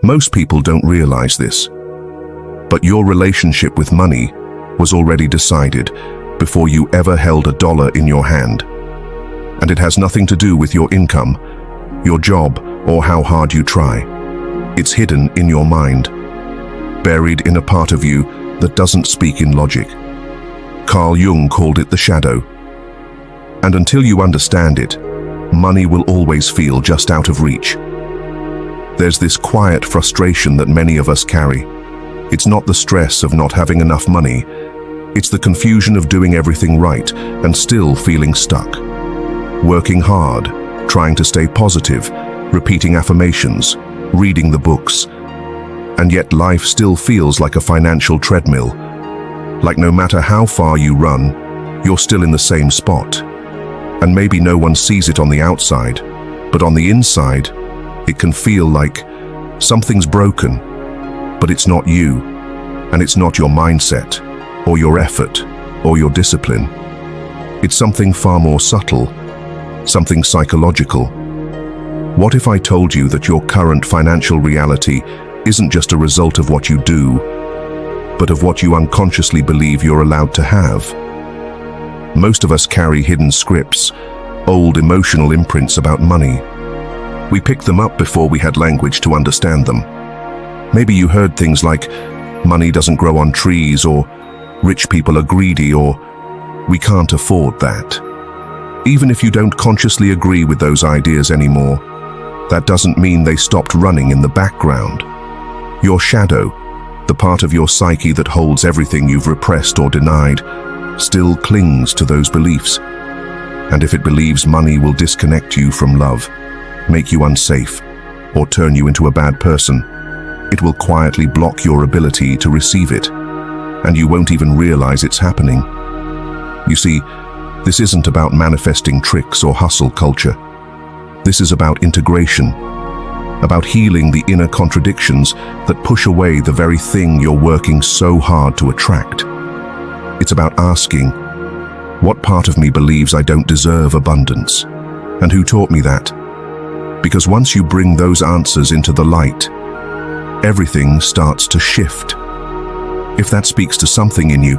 Most people don't realize this, but your relationship with money was already decided before you ever held a dollar in your hand. And it has nothing to do with your income, your job, or how hard you try. It's hidden in your mind, buried in a part of you that doesn't speak in logic. Carl Jung called it the shadow. And until you understand it, money will always feel just out of reach. There's this quiet frustration that many of us carry. It's not the stress of not having enough money. It's the confusion of doing everything right and still feeling stuck. Working hard, trying to stay positive, repeating affirmations, reading the books. And yet life still feels like a financial treadmill. Like no matter how far you run, you're still in the same spot. And maybe no one sees it on the outside, but on the inside, it can feel like something's broken, but it's not you, and it's not your mindset, or your effort, or your discipline. It's something far more subtle, something psychological. What if I told you that your current financial reality isn't just a result of what you do, but of what you unconsciously believe you're allowed to have? Most of us carry hidden scripts, old emotional imprints about money. We picked them up before we had language to understand them. Maybe you heard things like, money doesn't grow on trees, or rich people are greedy, or we can't afford that. Even if you don't consciously agree with those ideas anymore, that doesn't mean they stopped running in the background. Your shadow, the part of your psyche that holds everything you've repressed or denied, still clings to those beliefs. And if it believes money will disconnect you from love, make you unsafe, or turn you into a bad person, it will quietly block your ability to receive it, and you won't even realize it's happening. You see, this isn't about manifesting tricks or hustle culture. This is about integration, about healing the inner contradictions that push away the very thing you're working so hard to attract. It's about asking, what part of me believes I don't deserve abundance? And who taught me that? Because once you bring those answers into the light, everything starts to shift. If that speaks to something in you,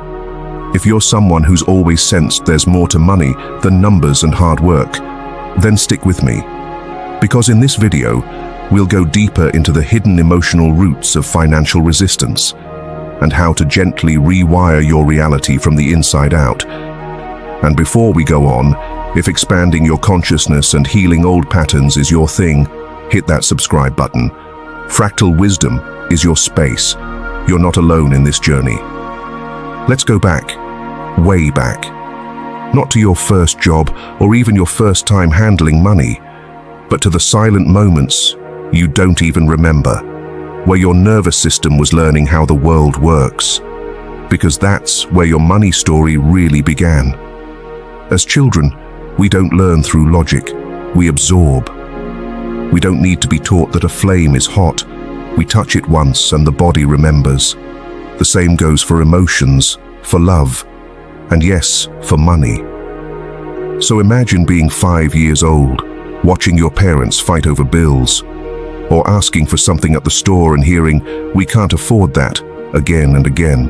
if you're someone who's always sensed there's more to money than numbers and hard work, then stick with me. Because in this video, we'll go deeper into the hidden emotional roots of financial resistance and how to gently rewire your reality from the inside out. And before we go on, if expanding your consciousness and healing old patterns is your thing, hit that subscribe button. Fractal wisdom is your space. You're not alone in this journey. Let's go back, way back. Not to your first job or even your first time handling money, but to the silent moments you don't even remember, where your nervous system was learning how the world works. Because that's where your money story really began. As children, we don't learn through logic, we absorb. We don't need to be taught that a flame is hot. We touch it once and the body remembers. The same goes for emotions, for love, and yes, for money. So imagine being 5 years old, watching your parents fight over bills, or asking for something at the store and hearing, "We can't afford that," again and again.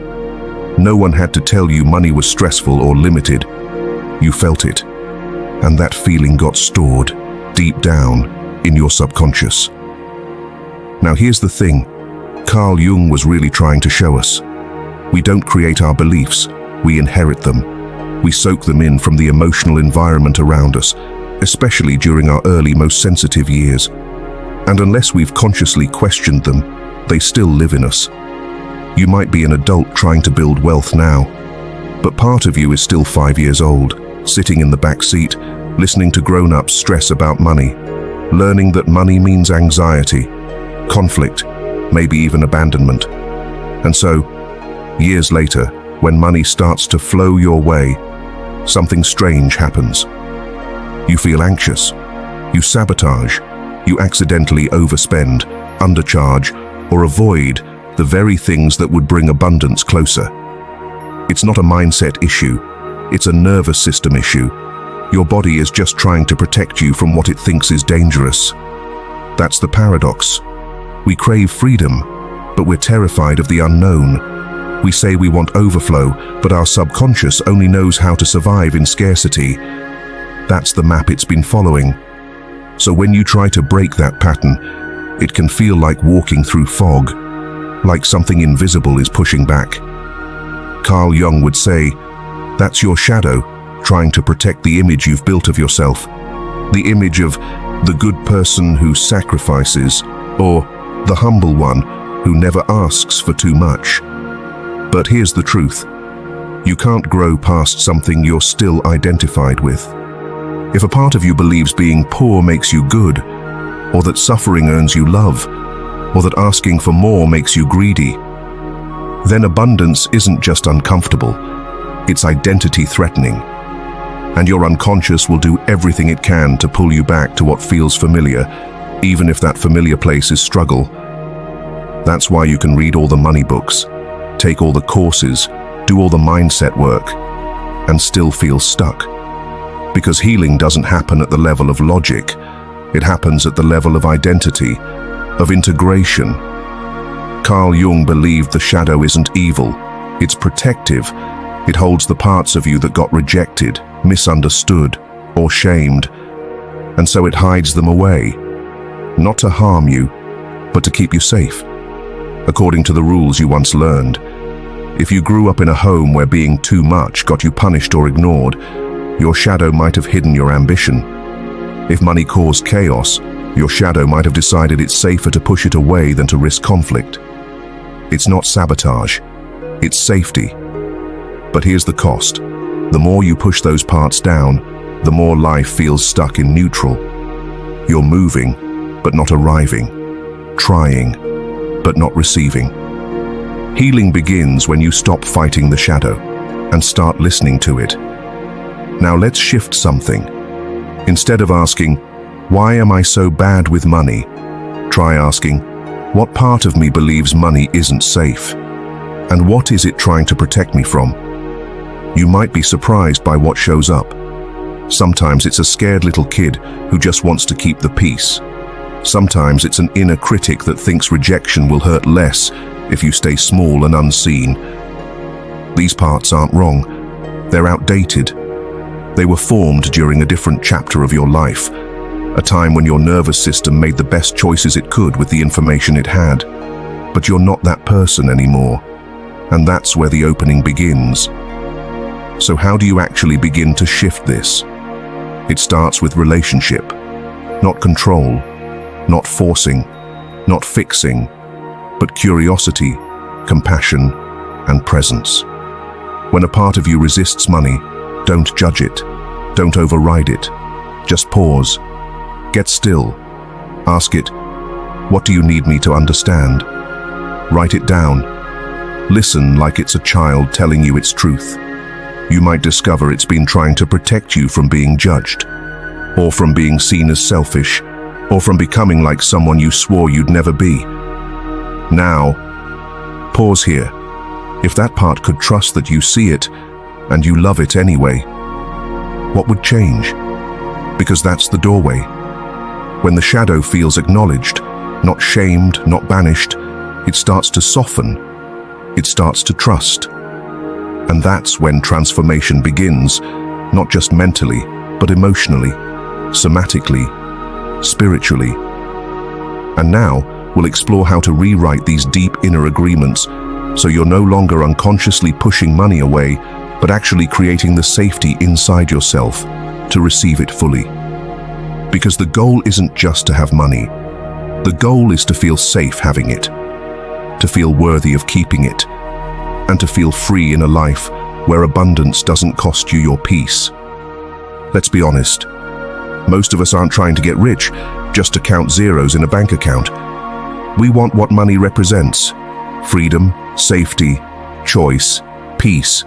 No one had to tell you money was stressful or limited. You felt it, and that feeling got stored deep down in your subconscious. Now here's the thing, Carl Jung was really trying to show us. We don't create our beliefs, we inherit them. We soak them in from the emotional environment around us, especially during our early, most sensitive years. And unless we've consciously questioned them, they still live in us. You might be an adult trying to build wealth now, but part of you is still 5 years old, sitting in the back seat, listening to grown-ups stress about money, learning that money means anxiety, conflict, maybe even abandonment. And so, years later, when money starts to flow your way, something strange happens. You feel anxious, you sabotage, you accidentally overspend, undercharge, or avoid the very things that would bring abundance closer. It's not a mindset issue, it's a nervous system issue. Your body is just trying to protect you from what it thinks is dangerous. That's the paradox. We crave freedom, but we're terrified of the unknown. We say we want overflow, but our subconscious only knows how to survive in scarcity. That's the map it's been following. So when you try to break that pattern, it can feel like walking through fog, like something invisible is pushing back. Carl Jung would say, that's your shadow, trying to protect the image you've built of yourself. The image of the good person who sacrifices, or the humble one who never asks for too much. But here's the truth. You can't grow past something you're still identified with. If a part of you believes being poor makes you good, or that suffering earns you love, or that asking for more makes you greedy, then abundance isn't just uncomfortable, it's identity-threatening. And your unconscious will do everything it can to pull you back to what feels familiar, even if that familiar place is struggle. That's why you can read all the money books, take all the courses, do all the mindset work, and still feel stuck. Because healing doesn't happen at the level of logic, it happens at the level of identity, of integration. Carl Jung believed the shadow isn't evil, it's protective. It holds the parts of you that got rejected, misunderstood, or shamed, and so it hides them away, not to harm you, but to keep you safe. According to the rules you once learned, if you grew up in a home where being too much got you punished or ignored, your shadow might have hidden your ambition. If money caused chaos, your shadow might have decided it's safer to push it away than to risk conflict. It's not sabotage, it's safety. But here's the cost. The more you push those parts down, the more life feels stuck in neutral. You're moving, but not arriving. Trying, but not receiving. Healing begins when you stop fighting the shadow and start listening to it. Now let's shift something. Instead of asking, why am I so bad with money? Try asking, what part of me believes money isn't safe? And what is it trying to protect me from? You might be surprised by what shows up. Sometimes it's a scared little kid who just wants to keep the peace. Sometimes it's an inner critic that thinks rejection will hurt less if you stay small and unseen. These parts aren't wrong. They're outdated. They were formed during a different chapter of your life, a time when your nervous system made the best choices it could with the information it had. But you're not that person anymore, and that's where the opening begins. So how do you actually begin to shift this? It starts with relationship, not control, not forcing, not fixing, but curiosity, compassion, and presence. When a part of you resists money, don't judge it, don't override it. Just pause, get still, ask it, what do you need me to understand? Write it down. Listen like it's a child telling you its truth. You might discover it's been trying to protect you from being judged, or from being seen as selfish, or from becoming like someone you swore you'd never be. Now, pause here. If that part could trust that you see it, and you love it anyway, what would change? Because that's the doorway. When the shadow feels acknowledged, not shamed, not banished, it starts to soften. It starts to trust. And that's when transformation begins, not just mentally, but emotionally, somatically, spiritually. And now, we'll explore how to rewrite these deep inner agreements so you're no longer unconsciously pushing money away, but actually creating the safety inside yourself to receive it fully. Because the goal isn't just to have money. The goal is to feel safe having it, to feel worthy of keeping it, and to feel free in a life where abundance doesn't cost you your peace. Let's be honest. Most of us aren't trying to get rich just to count zeros in a bank account. We want what money represents: freedom, safety, choice, peace,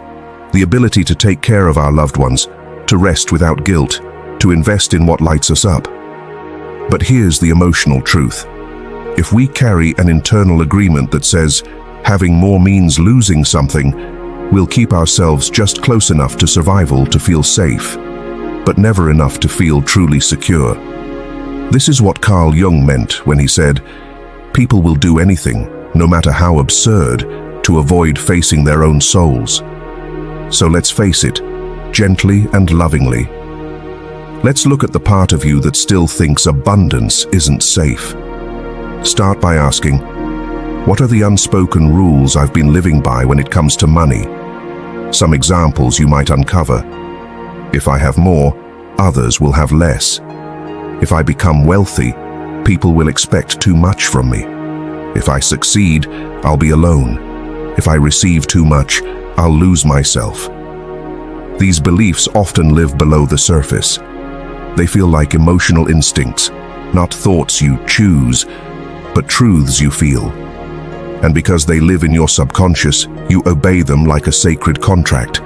the ability to take care of our loved ones, to rest without guilt, to invest in what lights us up. But here's the emotional truth. If we carry an internal agreement that says, having more means losing something, we'll keep ourselves just close enough to survival to feel safe, but never enough to feel truly secure. This is what Carl Jung meant when he said, People will do anything, no matter how absurd, to avoid facing their own souls. So let's face it, gently and lovingly. Let's look at the part of you that still thinks abundance isn't safe. Start by asking, what are the unspoken rules I've been living by when it comes to money? Some examples you might uncover. If I have more, others will have less. If I become wealthy, people will expect too much from me. If I succeed, I'll be alone. If I receive too much, I'll lose myself. These beliefs often live below the surface. They feel like emotional instincts, not thoughts you choose, but truths you feel. And because they live in your subconscious, you obey them like a sacred contract,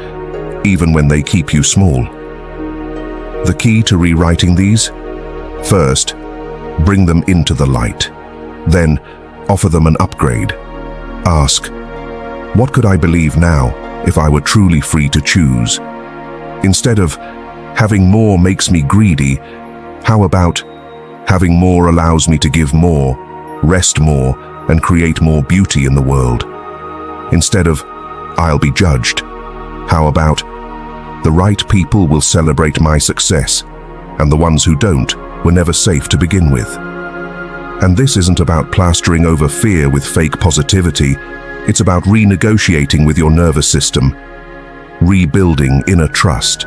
even when they keep you small. The key to rewriting these? First, bring them into the light. Then, offer them an upgrade. Ask, what could I believe now if I were truly free to choose? Instead of, having more makes me greedy, how about, having more allows me to give more, rest more, and create more beauty in the world? Instead of, I'll be judged, how about, the right people will celebrate my success, and the ones who don't were never safe to begin with. And this isn't about plastering over fear with fake positivity, it's about renegotiating with your nervous system, rebuilding inner trust.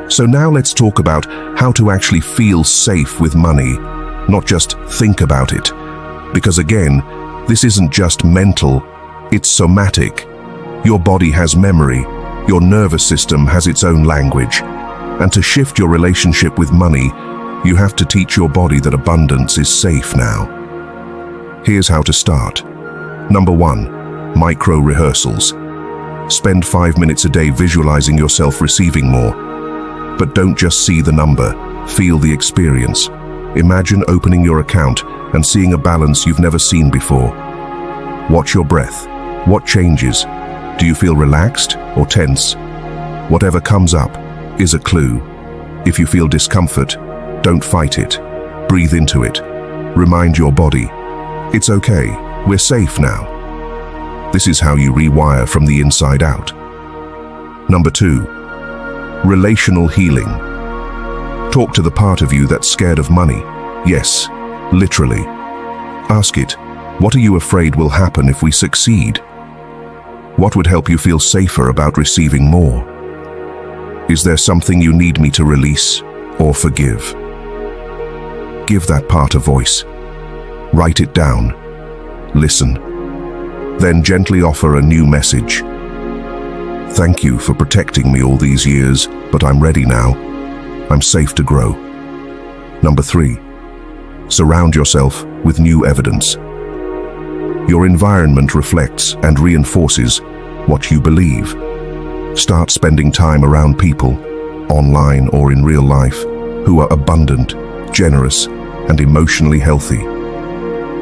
So now let's talk about how to actually feel safe with money, not just think about it. Because again, this isn't just mental, it's somatic. Your body has memory, your nervous system has its own language. And to shift your relationship with money, you have to teach your body that abundance is safe now. Here's how to start. Number 1, micro rehearsals. Spend 5 minutes a day visualizing yourself receiving more. But don't just see the number, feel the experience. Imagine opening your account and seeing a balance you've never seen before. Watch your breath. What changes? Do you feel relaxed or tense? Whatever comes up is a clue. If you feel discomfort, don't fight it. Breathe into it. Remind your body, it's okay, we're safe now. This is how you rewire from the inside out. Number 2, relational healing. Talk to the part of you that's scared of money. Yes, literally. Ask it, what are you afraid will happen if we succeed? What would help you feel safer about receiving more? Is there something you need me to release or forgive? Give that part a voice. Write it down. Listen. Then gently offer a new message. Thank you for protecting me all these years, but I'm ready now. I'm safe to grow. Number 3, surround yourself with new evidence. Your environment reflects and reinforces what you believe. Start spending time around people, online or in real life, who are abundant, generous, and emotionally healthy.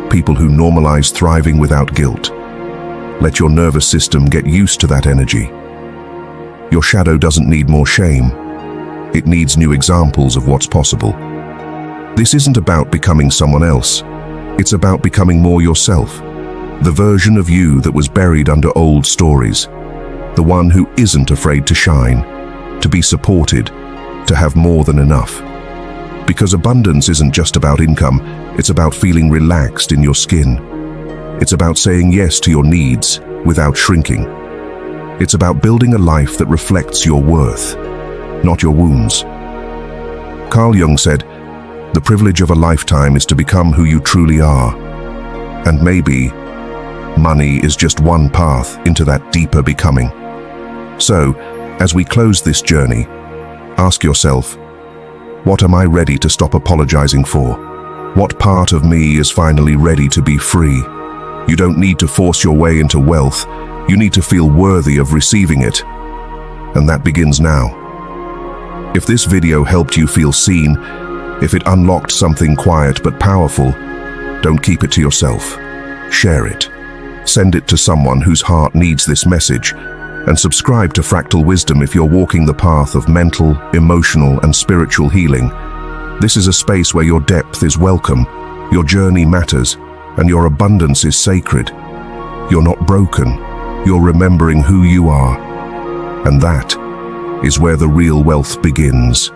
People who normalize thriving without guilt. Let your nervous system get used to that energy. Your shadow doesn't need more shame. It needs new examples of what's possible. This isn't about becoming someone else. It's about becoming more yourself. The version of you that was buried under old stories. The one who isn't afraid to shine, to be supported, to have more than enough. Because abundance isn't just about income, it's about feeling relaxed in your skin. It's about saying yes to your needs without shrinking. It's about building a life that reflects your worth, not your wounds. Carl Jung said, the privilege of a lifetime is to become who you truly are. And maybe money is just one path into that deeper becoming. So, as we close this journey, ask yourself, what am I ready to stop apologizing for? What part of me is finally ready to be free? You don't need to force your way into wealth. You need to feel worthy of receiving it. And that begins now. If this video helped you feel seen, if it unlocked something quiet but powerful, don't keep it to yourself. Share it. Send it to someone whose heart needs this message. And subscribe to Fractal Wisdom if you're walking the path of mental, emotional, and spiritual healing. This is a space where your depth is welcome, your journey matters, and your abundance is sacred. You're not broken, you're remembering who you are. And that is where the real wealth begins.